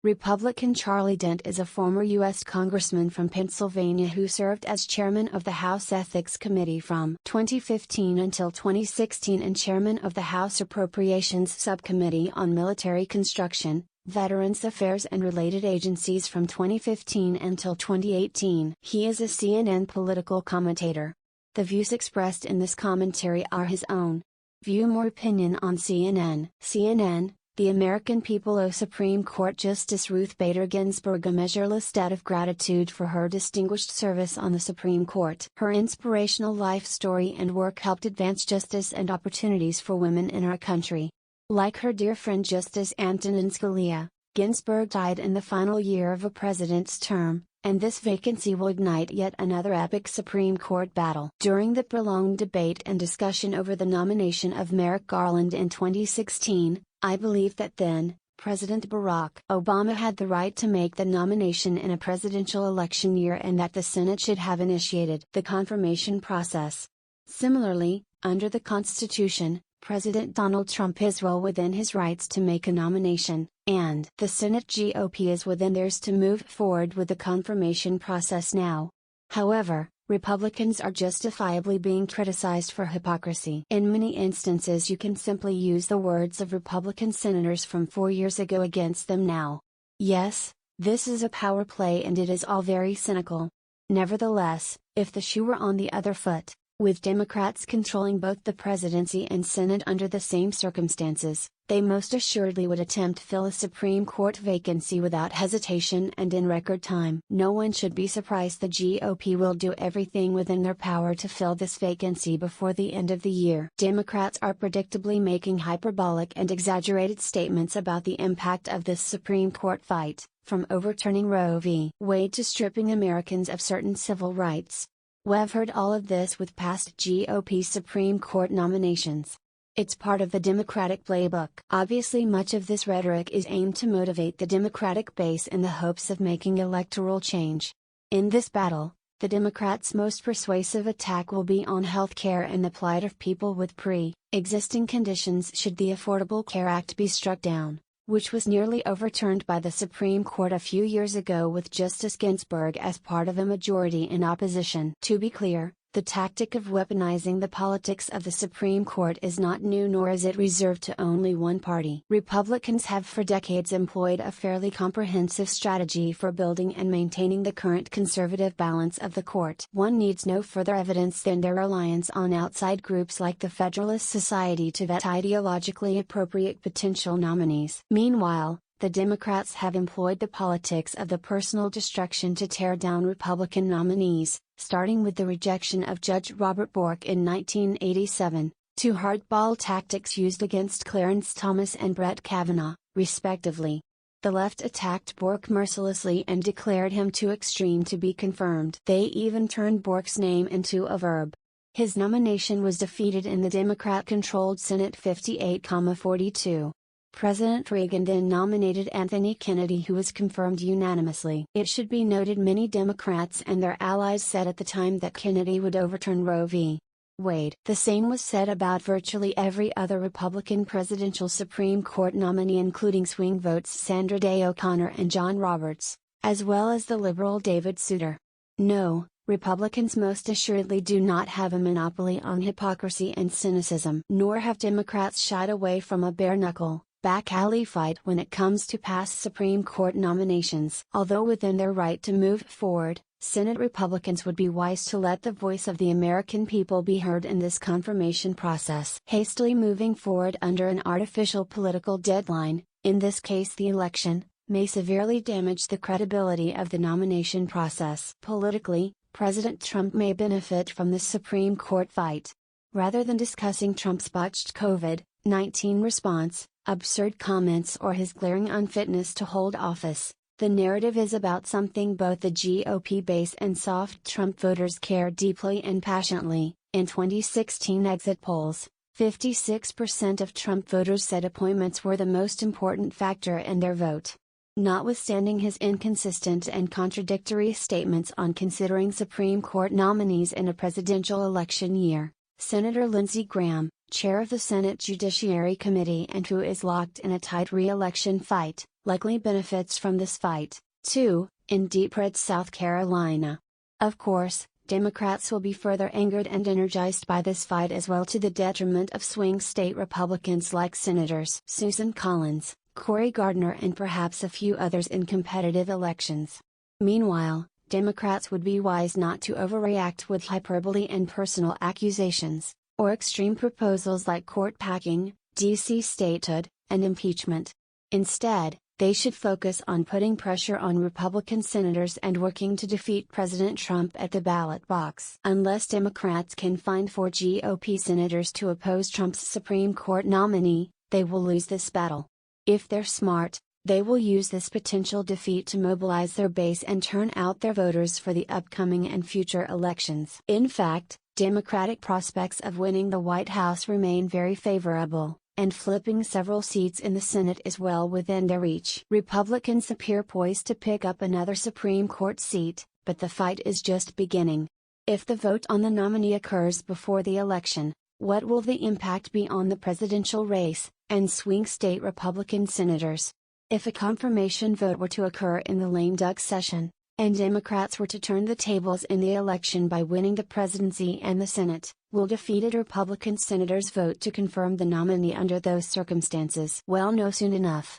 Republican Charlie Dent is a former U.S. congressman from Pennsylvania who served as chairman of the House Ethics Committee from 2015 until 2016 and chairman of the House Appropriations Subcommittee on Military Construction, Veterans Affairs and related agencies from 2015 until 2018. He is a CNN political commentator. The views expressed in this commentary are his own. View more opinion on CNN. CNN, the American people owe Supreme Court Justice Ruth Bader Ginsburg a measureless debt of gratitude for her distinguished service on the Supreme Court. Her inspirational life story and work helped advance justice and opportunities for women in our country. Like her dear friend Justice Antonin Scalia, Ginsburg died in the final year of a president's term, and this vacancy will ignite yet another epic Supreme Court battle. During the prolonged debate and discussion over the nomination of Merrick Garland in 2016, I believe that then, President Barack Obama had the right to make the nomination in a presidential election year and that the Senate should have initiated the confirmation process. Similarly, under the Constitution, President Donald Trump is well within his rights to make a nomination, and the Senate GOP is within theirs to move forward with the confirmation process now. However, Republicans are justifiably being criticized for hypocrisy. In many instances you can simply use the words of Republican senators from 4 years ago against them now. Yes, this is a power play and it is all very cynical. Nevertheless, if the shoe were on the other foot, with Democrats controlling both the presidency and Senate under the same circumstances, they most assuredly would attempt to fill a Supreme Court vacancy without hesitation and in record time. No one should be surprised the GOP will do everything within their power to fill this vacancy before the end of the year. Democrats are predictably making hyperbolic and exaggerated statements about the impact of this Supreme Court fight, from overturning Roe v. Wade to stripping Americans of certain civil rights. We've heard all of this with past GOP Supreme Court nominations. It's part of the Democratic playbook. Obviously much of this rhetoric is aimed to motivate the Democratic base in the hopes of making electoral change. In this battle, the Democrats' most persuasive attack will be on health care and the plight of people with pre-existing conditions should the Affordable Care Act be struck down, which was nearly overturned by the Supreme Court a few years ago with Justice Ginsburg as part of a majority in opposition. To be clear, the tactic of weaponizing the politics of the Supreme Court is not new nor is it reserved to only one party. Republicans have for decades employed a fairly comprehensive strategy for building and maintaining the current conservative balance of the court. One needs no further evidence than their reliance on outside groups like the Federalist Society to vet ideologically appropriate potential nominees. Meanwhile, the Democrats have employed the politics of the personal destruction to tear down Republican nominees, starting with the rejection of Judge Robert Bork in 1987, to hardball tactics used against Clarence Thomas and Brett Kavanaugh, respectively. The left attacked Bork mercilessly and declared him too extreme to be confirmed. They even turned Bork's name into a verb. His nomination was defeated in the Democrat-controlled Senate 58-42. President Reagan then nominated Anthony Kennedy, who was confirmed unanimously. It should be noted many Democrats and their allies said at the time that Kennedy would overturn Roe v. Wade. The same was said about virtually every other Republican presidential Supreme Court nominee, including swing votes Sandra Day O'Connor and John Roberts, as well as the liberal David Souter. No, Republicans most assuredly do not have a monopoly on hypocrisy and cynicism. Nor have Democrats shied away from a bare-knuckle, back-alley fight when it comes to past Supreme Court nominations. Although within their right to move forward, Senate Republicans would be wise to let the voice of the American people be heard in this confirmation process. Hastily moving forward under an artificial political deadline, in this case the election, may severely damage the credibility of the nomination process. Politically, President Trump may benefit from this Supreme Court fight. Rather than discussing Trump's botched COVID-19 response, absurd comments or his glaring unfitness to hold office, the narrative is about something both the GOP base and soft Trump voters care deeply and passionately. In 2016 exit polls, 56% of Trump voters said appointments were the most important factor in their vote. Notwithstanding his inconsistent and contradictory statements on considering Supreme Court nominees in a presidential election year, Senator Lindsey Graham, chair of the Senate Judiciary Committee and who is locked in a tight re-election fight, likely benefits from this fight. 2. In deep red South Carolina. Of course, Democrats will be further angered and energized by this fight as well, to the detriment of swing state Republicans like Senators Susan Collins, Cory Gardner, and perhaps a few others in competitive elections. Meanwhile, Democrats would be wise not to overreact with hyperbole and personal accusations, or extreme proposals like court packing, D.C. statehood, and impeachment. Instead, they should focus on putting pressure on Republican senators and working to defeat President Trump at the ballot box. Unless Democrats can find 4 GOP senators to oppose Trump's Supreme Court nominee, they will lose this battle. If they're smart, they will use this potential defeat to mobilize their base and turn out their voters for the upcoming and future elections. In fact, Democratic prospects of winning the White House remain very favorable, and flipping several seats in the Senate is well within their reach. Republicans appear poised to pick up another Supreme Court seat, but the fight is just beginning. If the vote on the nominee occurs before the election, what will the impact be on the presidential race, and swing state Republican senators? If a confirmation vote were to occur in the lame duck session, and Democrats were to turn the tables in the election by winning the presidency and the Senate, will defeated Republican senators vote to confirm the nominee under those circumstances? We'll know soon enough.